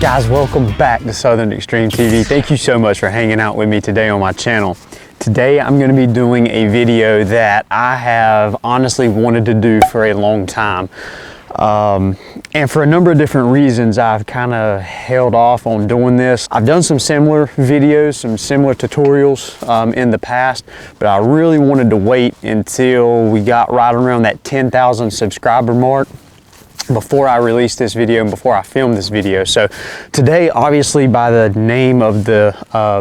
Guys, welcome back to Southern Extreme TV. Thank you so much for hanging out with me today on my channel. Today I'm going to be doing a video that I have honestly wanted to do for a long time. And for a number of different reasons, I've kind of held off on doing this. I've done some similar videos, some similar tutorials in the past, but I really wanted to wait until we got right around that 10,000 subscriber mark before I released this video and before I filmed this video. So today, obviously by the name of the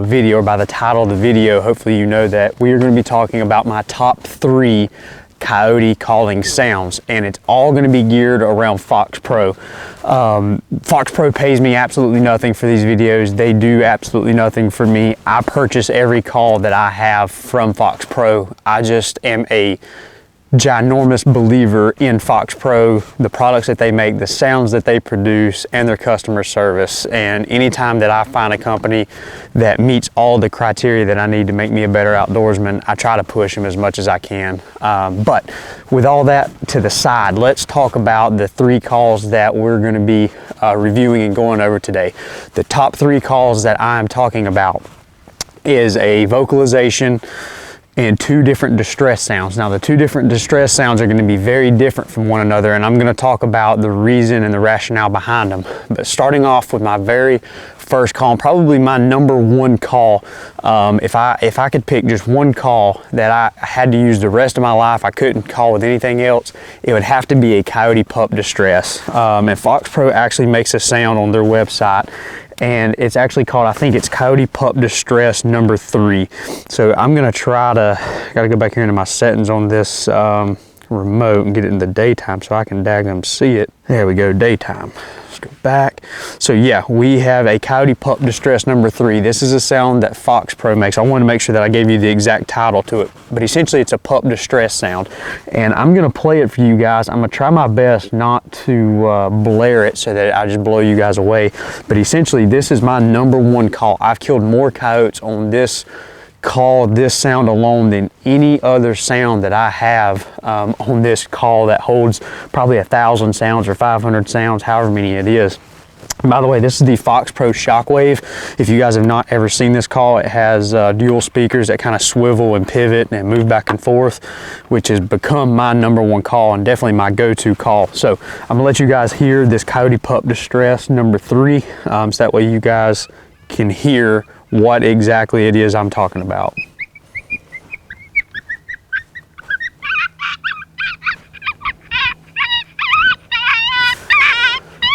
video, or by the title of the video, hopefully you know that we are going to be talking about my top 3 coyote calling sounds, and it's all going to be geared around FoxPro. FoxPro pays me absolutely nothing for these videos. They do absolutely nothing for me. I purchase every call that I have from FoxPro. I just am a ginormous believer in FoxPro, the products that they make, the sounds that they produce, and their customer service. And anytime that I find a company that meets all the criteria that I need to make me a better outdoorsman, I try to push them as much as I can. But with all that to the side, let's talk about the 3 calls that we're going to be reviewing and going over today. The top 3 calls that I'm talking about is a vocalization and 2 different distress sounds. Now the 2 different distress sounds are going to be very different from one another, and I'm going to talk about the reason and the rationale behind them. But starting off with my very first call, probably my number 1 call, if I could pick just one call that I had to use the rest of my life, I couldn't call with anything else, it would have to be a coyote pup distress. And FoxPro actually makes a sound on their website, and it's actually called, I think it's Coyote Pup Distress number 3. So I'm gonna try to, gotta go back here into my settings on this remote and get it in the daytime so I can daggum see it. There we go, daytime. Let's go back. So yeah, we have a Coyote Pup Distress number 3. This is a sound that FoxPro makes. I wanted to make sure that I gave you the exact title to it, but essentially it's a pup distress sound. And I'm gonna play it for you guys. I'm gonna try my best not to blare it so that I just blow you guys away. But essentially this is my number 1 call. I've killed more coyotes on this call, this sound alone, than any other sound that I have on this call that holds probably 1,000 sounds or 500 sounds, however many it is. By the way, this is the FoxPro Shockwave. If you guys have not ever seen this call, it has dual speakers that kind of swivel and pivot and move back and forth, which has become my number 1 call and definitely my go-to call. So I'm gonna let you guys hear this Coyote Pup Distress number 3, so that way you guys can hear what exactly it is I'm talking about.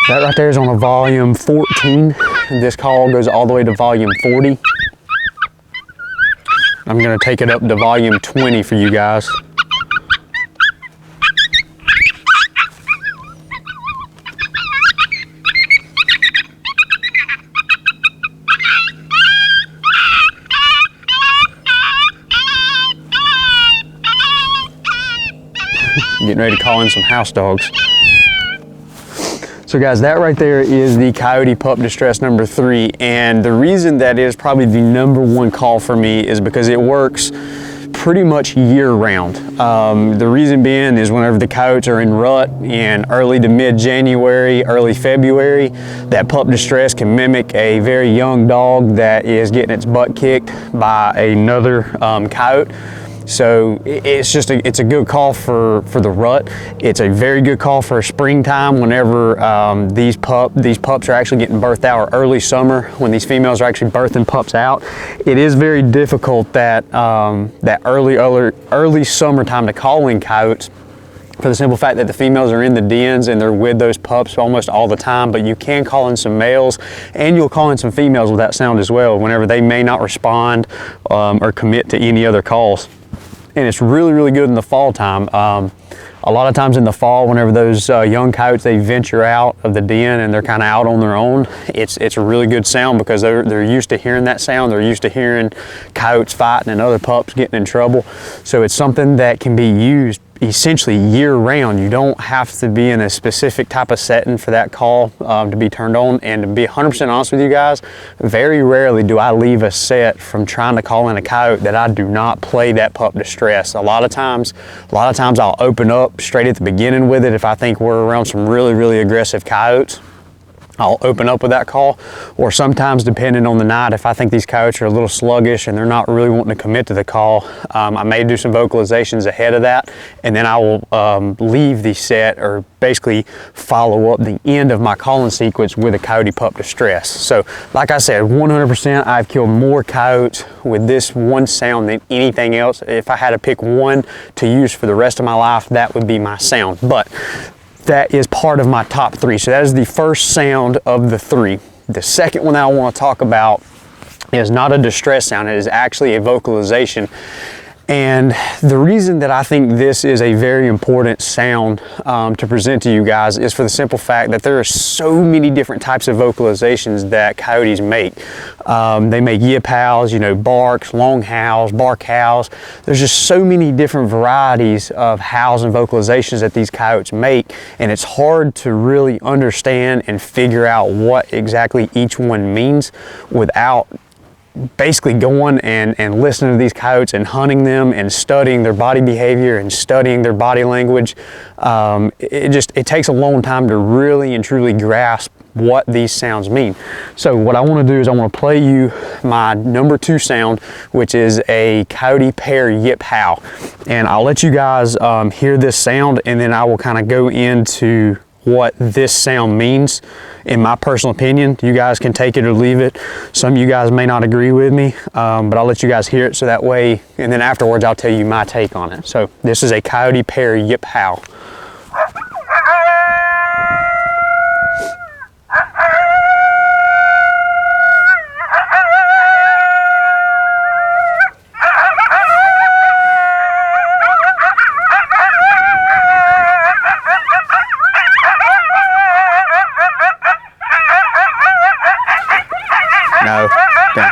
That right there is on a volume 14. This call goes all the way to volume 40. I'm gonna take it up to volume 20 for you guys. Getting ready to call in some house dogs. So guys, that right there is the Coyote Pup Distress number 3, and the reason that is probably the number 1 call for me is because it works pretty much year round. The reason being is whenever the coyotes are in rut in early to mid-January, early February, that pup distress can mimic a very young dog that is getting its butt kicked by another coyote. So it's a good call for the rut. It's a very good call for springtime whenever these pups are actually getting birthed out, or early summer when these females are actually birthing pups out. It is very difficult that that early summertime to call in coyotes, for the simple fact that the females are in the dens and they're with those pups almost all the time. But you can call in some males, and you'll call in some females with that sound as well whenever they may not respond or commit to any other calls. And it's really, really good in the fall time. A lot of times in the fall, whenever those young coyotes, they venture out of the den and they're kind of out on their own, it's a really good sound because they're used to hearing that sound. They're used to hearing coyotes fighting and other pups getting in trouble. So it's something that can be used essentially year round. You don't have to be in a specific type of setting for that call to be turned on. And to be 100% honest with you guys, very rarely do I leave a set from trying to call in a coyote that I do not play that pup distress. A lot of times I'll open up straight at the beginning with it if I think we're around some really, really aggressive coyotes. I'll open up with that call, or sometimes depending on the night, if I think these coyotes are a little sluggish and they're not really wanting to commit to the call, I may do some vocalizations ahead of that, and then I will leave the set, or basically follow up the end of my calling sequence with a coyote pup distress. So like I said, 100% I've killed more coyotes with this one sound than anything else. If I had to pick one to use for the rest of my life, that would be my sound. But that is part of my top 3. So that is the first sound of the 3. The second one that I want to talk about is not a distress sound. It is actually a vocalization. And the reason that I think this is a very important sound to present to you guys is for the simple fact that there are so many different types of vocalizations that coyotes make. They make yip howls, you know, barks, long howls, bark howls. There's just so many different varieties of howls and vocalizations that these coyotes make, and it's hard to really understand and figure out what exactly each one means without basically going and listening to these coyotes and hunting them and studying their body behavior and studying their body language. It takes a long time to really and truly grasp what these sounds mean. So what I want to do is I want to play you my number 2 sound, which is a coyote pair yip howl, and I'll let you guys hear this sound, and then I will kind of go into what this sound means in my personal opinion. You guys can take it or leave it. Some of you guys may not agree with me, but I'll let you guys hear it, so that way, and then afterwards I'll tell you my take on it. So this is a coyote pair yip howl. No. Down.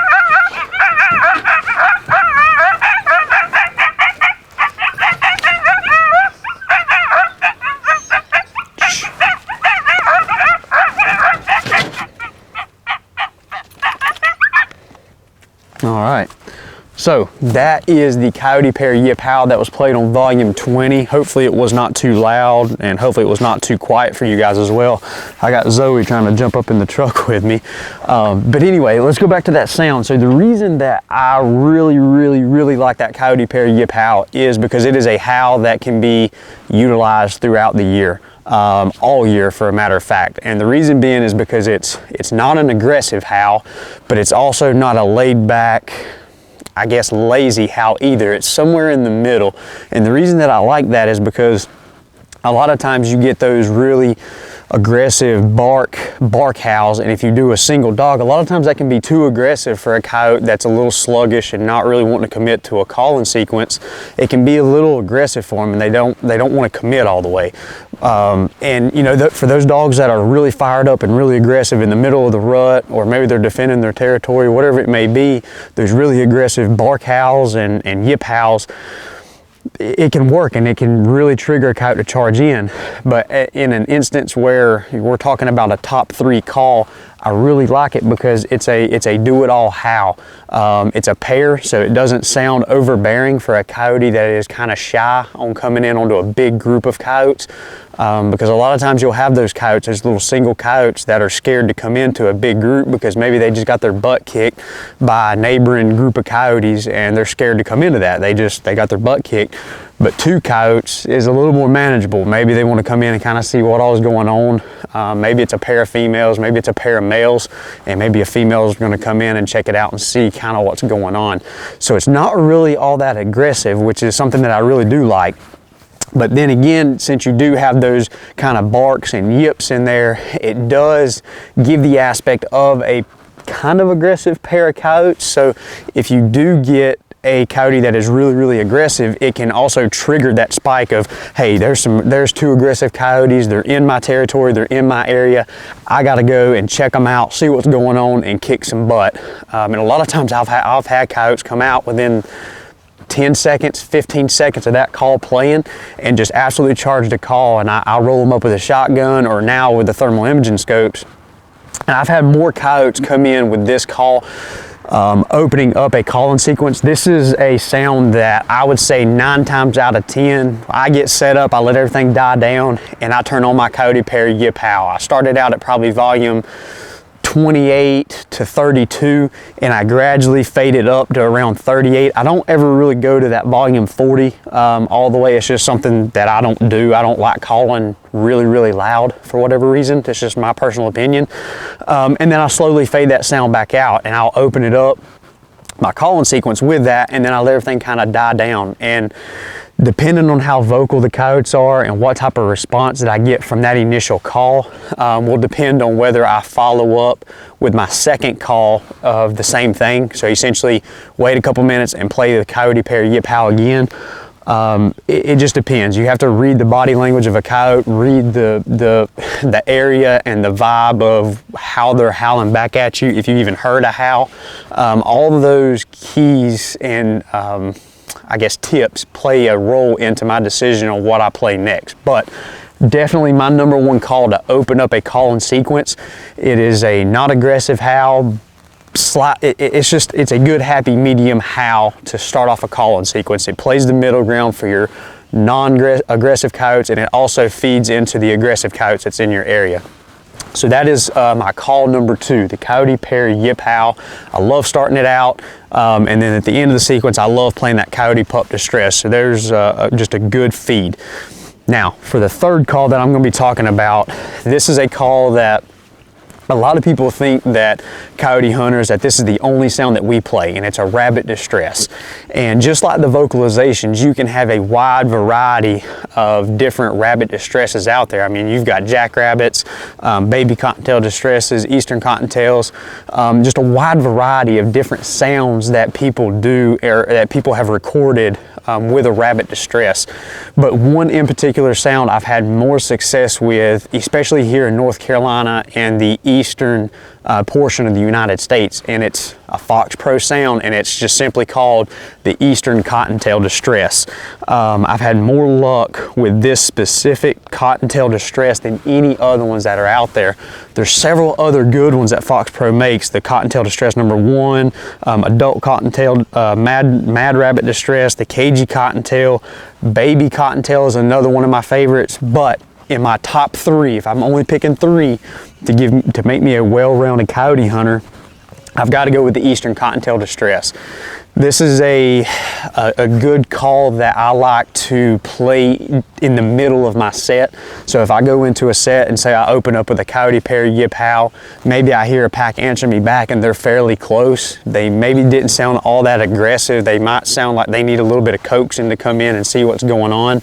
All right. So that is the coyote pair yip howl that was played on volume 20. Hopefully it was not too loud, and hopefully it was not too quiet for you guys as well. I got Zoe trying to jump up in the truck with me. But anyway, let's go back to that sound. So the reason that I really like that coyote pair yip howl is because it is a howl that can be utilized throughout the year. All year, for a matter of fact. And the reason being is because it's not an aggressive howl, but it's also not a laid back, I guess, lazy howl either. It's somewhere in the middle. And the reason that I like that is because a lot of times you get those really aggressive bark howls, and if you do a single dog, a lot of times that can be too aggressive for a coyote that's a little sluggish and not really wanting to commit to a calling sequence. It can be a little aggressive for them, and they don't want to commit all the way. And you know, for those dogs that are really fired up and really aggressive in the middle of the rut, or maybe they're defending their territory, whatever it may be, there's really aggressive bark howls and yip howls. It can work, and it can really trigger a coyote to charge in. But in an instance where we're talking about a top 3 call, I really like it because it's a do-it-all howl. It's a pair, so it doesn't sound overbearing for a coyote that is kind of shy on coming in onto a big group of coyotes. Because a lot of times you'll have those coyotes, those little single coyotes that are scared to come into a big group because maybe they just got their butt kicked by a neighboring group of coyotes and they're scared to come into that. They got their butt kicked. But 2 coyotes is a little more manageable. Maybe they want to come in and kind of see what all is going on. Maybe it's a pair of females, maybe it's a pair of males, and maybe a female is going to come in and check it out and see kind of what's going on. So it's not really all that aggressive, which is something that I really do like. But then again, since you do have those kind of barks and yips in there, it does give the aspect of a kind of aggressive pair of coyotes. So if you do get a coyote that is really aggressive, it can also trigger that spike of, hey, there's 2 aggressive coyotes, they're in my territory, they're in my area, I gotta go and check them out, see what's going on, and kick some butt. And a lot of times I've had coyotes come out within 10 seconds, 15 seconds of that call playing and just absolutely charge the call, and I'll roll them up with a shotgun, or now with the thermal imaging scopes. And I've had more coyotes come in with this call opening up a calling sequence. This is a sound that I would say 9 times out of 10, I get set up, I let everything die down, and I turn on my Coyote pair yip howl. I started out at probably volume 28 to 32, and I gradually faded up to around 38. I don't ever really go to that volume 40 all the way. It's just something that I don't do. I don't like calling really loud for whatever reason. That's just my personal opinion. And then I slowly fade that sound back out, and I'll open it up, my calling sequence with that, and then I let everything kind of die down. And depending on how vocal the coyotes are and what type of response that I get from that initial call will depend on whether I follow up with my second call of the same thing. So essentially wait a couple minutes and play the Coyote pair yip howl again. It just depends. You have to read the body language of a coyote, read the area and the vibe of how they're howling back at you, if you even heard a howl. All of those keys and I guess tips play a role into my decision on what I play next. But definitely my number one call to open up a calling sequence. It is a not aggressive howl. It's a good happy medium howl to start off a calling sequence. It plays the middle ground for your non-aggressive coyotes, and it also feeds into the aggressive coyotes that's in your area. So that is my call number 2, the Coyote pair yip howl. I love starting it out, and then at the end of the sequence, I love playing that Coyote pup distress. So there's just a good feed. Now, for the third call that I'm going to be talking about, this is a call that a lot of people think that coyote hunters, that this is the only sound that we play, and it's a rabbit distress. And just like the vocalizations, you can have a wide variety of different rabbit distresses out there. I mean, you've got jackrabbits, baby cottontail distresses, eastern cottontails, just a wide variety of different sounds that people do, or that people have recorded with a rabbit distress. But one in particular sound I've had more success with, especially here in North Carolina and the eastern portion of the United States, and it's a FoxPro sound, and it's just simply called the Eastern Cottontail Distress. I've had more luck with this specific cottontail distress than any other ones that are out there. There's several other good ones that FoxPro makes. The Cottontail Distress number 1, Adult Cottontail, Mad Rabbit Distress, the Cagey Cottontail, Baby Cottontail is another one of my favorites. But in my top 3, if I'm only picking 3 to make me a well-rounded coyote hunter, I've got to go with the Eastern Cottontail Distress. This is a good call that I like to play in the middle of my set. So if I go into a set and say I open up with a Coyote pair yip howl, maybe I hear a pack answer me back and they're fairly close. They maybe didn't sound all that aggressive. They might sound like they need a little bit of coaxing to come in and see what's going on.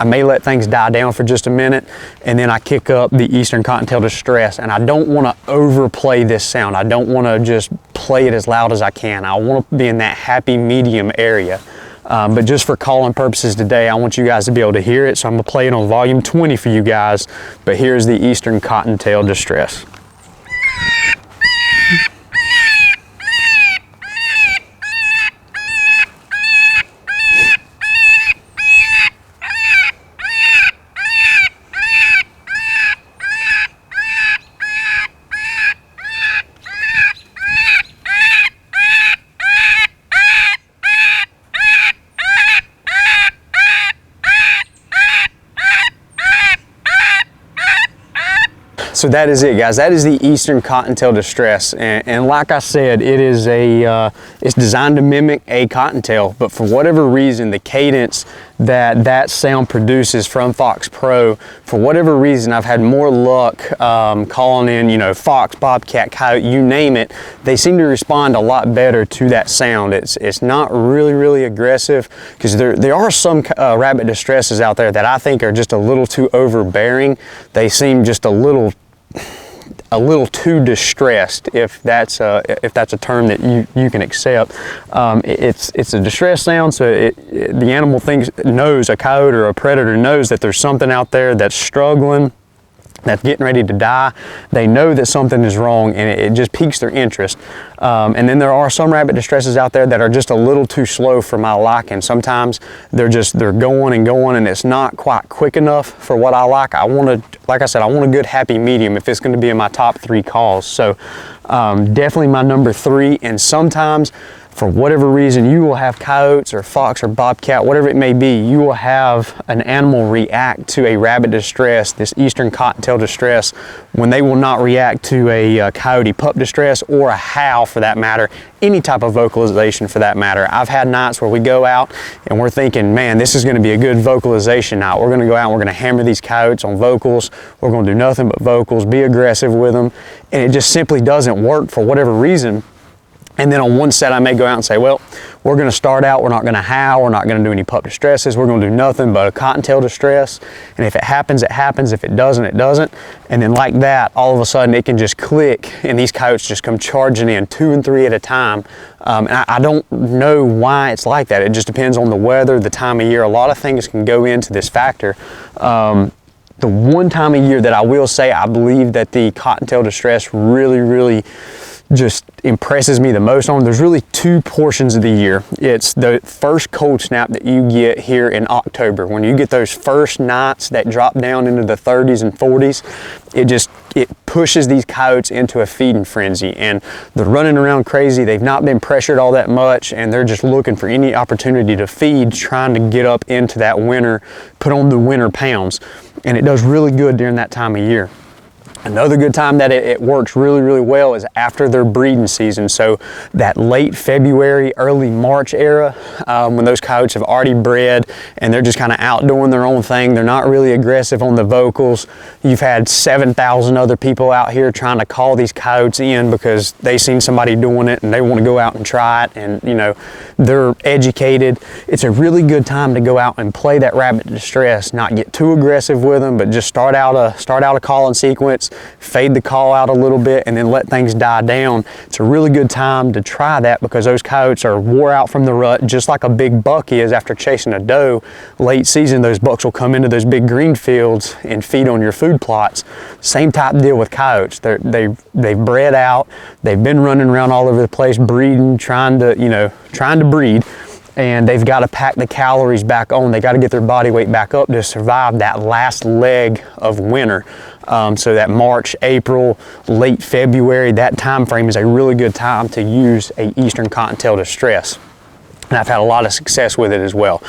I may let things die down for just a minute, and then I kick up the Eastern Cottontail Distress. And I don't want to overplay this sound. I don't want to just play it as loud as I can. I want to be in that happy medium area. But just for calling purposes today, I want you guys to be able to hear it. So I'm going to play it on volume 20 for you guys. But here's the Eastern Cottontail Distress. So that is it, guys. That is the Eastern Cottontail Distress, and like I said, it is it's designed to mimic a cottontail, but for whatever reason, the cadence that sound produces from FoxPro, for whatever reason, I've had more luck calling in, you know, fox, bobcat, coyote, you name it. They seem to respond a lot better to that sound. It's not really aggressive, because there are some rabbit distresses out there that I think are just a little too overbearing. They seem just a little too distressed, if that's a term that you can accept. It's a distress sound, so the animal knows, a coyote or a predator knows that there's something out there that's struggling, that's getting ready to die, they know that something is wrong, and it just piques their interest. And then there are some rabbit distresses out there that are just a little too slow for my liking. Sometimes they're going and going, and it's not quite quick enough for what I like. Like I said, I want a good happy medium if it's going to be in my top 3 calls. So definitely my number 3. And sometimes, for whatever reason, you will have coyotes or fox or bobcat, whatever it may be, you will have an animal react to a rabbit distress, this eastern cottontail distress, when they will not react to a coyote pup distress or a howl for that matter, any type of vocalization for that matter. I've had nights where we go out and we're thinking, man, this is gonna be a good vocalization night. We're gonna go out and we're gonna hammer these coyotes on vocals. We're gonna do nothing but vocals, be aggressive with them, and it just simply doesn't work for whatever reason. And then on one set, I may go out and say, well, we're gonna start out, we're not gonna howl, we're not gonna do any pup distresses, we're gonna do nothing but a cottontail distress. And if it happens, it happens. If it doesn't, it doesn't. And then like that, all of a sudden it can just click and these coyotes just come charging in 2 and 3 at a time. And I don't know why it's like that. It just depends on the weather, the time of year. A lot of things can go into this factor. The one time of year that I will say I believe that the cottontail distress really just impresses me the most on, there's really 2 portions of the year. It's the first cold snap that you get here in October. When you get those first nights that drop down into the 30s and 40s, it pushes these coyotes into a feeding frenzy, and they're running around crazy. They've not been pressured all that much, and they're just looking for any opportunity to feed, trying to get up into that winter, put on the winter pounds. And it does really good during that time of year. Another good time that it works really well is after their breeding season. So that late February, early March era, when those coyotes have already bred and they're just kind of out doing their own thing. They're not really aggressive on the vocals. You've had 7,000 other people out here trying to call these coyotes in because they've seen somebody doing it and they want to go out and try it, and you know, they're educated. It's a really good time to go out and play that rabbit distress, not get too aggressive with them, but just start out a calling sequence, fade the call out a little bit, and then let things die down. It's a really good time to try that because those coyotes are wore out from the rut, just like a big buck is after chasing a doe. Late season, those bucks will come into those big green fields and feed on your food plots. Same type deal with coyotes. They've bred out, they've been running around all over the place, breeding, trying to breed, and they've got to pack the calories back on. They got to get their body weight back up to survive that last leg of winter. So that March, April, late February, that time frame is a really good time to use a Eastern Cottontail distress. And I've had a lot of success with it as well.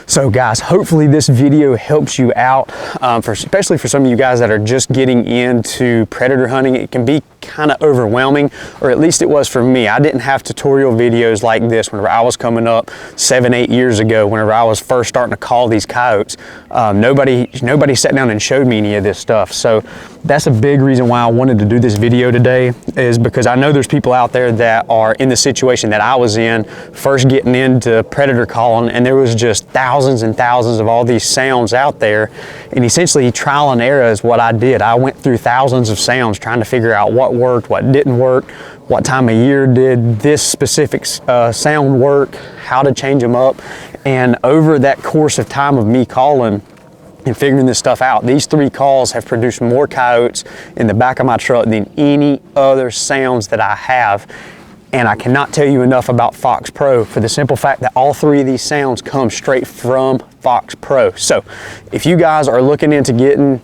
So guys, hopefully this video helps you out, especially for some of you guys that are just getting into predator hunting. It can be kind of overwhelming, or at least it was for me. I didn't have tutorial videos like this whenever I was coming up 7-8 years ago, whenever I was first starting to call these coyotes. Nobody sat down and showed me any of this stuff. So that's a big reason why I wanted to do this video today, is because I know there's people out there that are in the situation that I was in, first getting into predator calling, and there was just thousands and thousands of all these sounds out there, and essentially trial and error is what I did. I went through thousands of sounds trying to figure out what worked, what didn't work, what time of year did this specific sound work, how to change them up. And over that course of time of me calling and figuring this stuff out, these 3 calls have produced more coyotes in the back of my truck than any other sounds that I have. And I cannot tell you enough about FoxPro for the simple fact that all 3 of these sounds come straight from FoxPro. So if you guys are looking into getting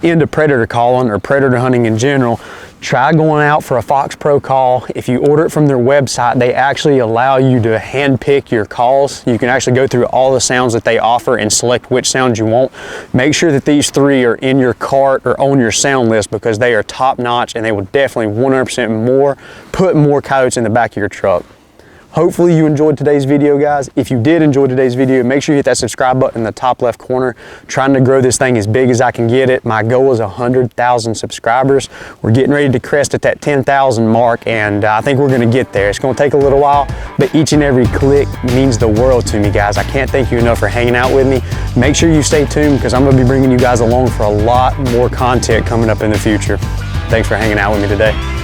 into predator calling or predator hunting in general, try going out for a FoxPro call. If you order it from their website, they actually allow you to hand pick your calls. You can actually go through all the sounds that they offer and select which sounds you want. Make sure that these 3 are in your cart or on your sound list, because they are top notch and they will definitely 100% put more coyotes in the back of your truck. Hopefully you enjoyed today's video, guys. If you did enjoy today's video, make sure you hit that subscribe button in the top left corner. Trying to grow this thing as big as I can get it. My goal is 100,000 subscribers. We're getting ready to crest at that 10,000 mark, and I think we're gonna get there. It's gonna take a little while, but each and every click means the world to me, guys. I can't thank you enough for hanging out with me. Make sure you stay tuned, because I'm gonna be bringing you guys along for a lot more content coming up in the future. Thanks for hanging out with me today.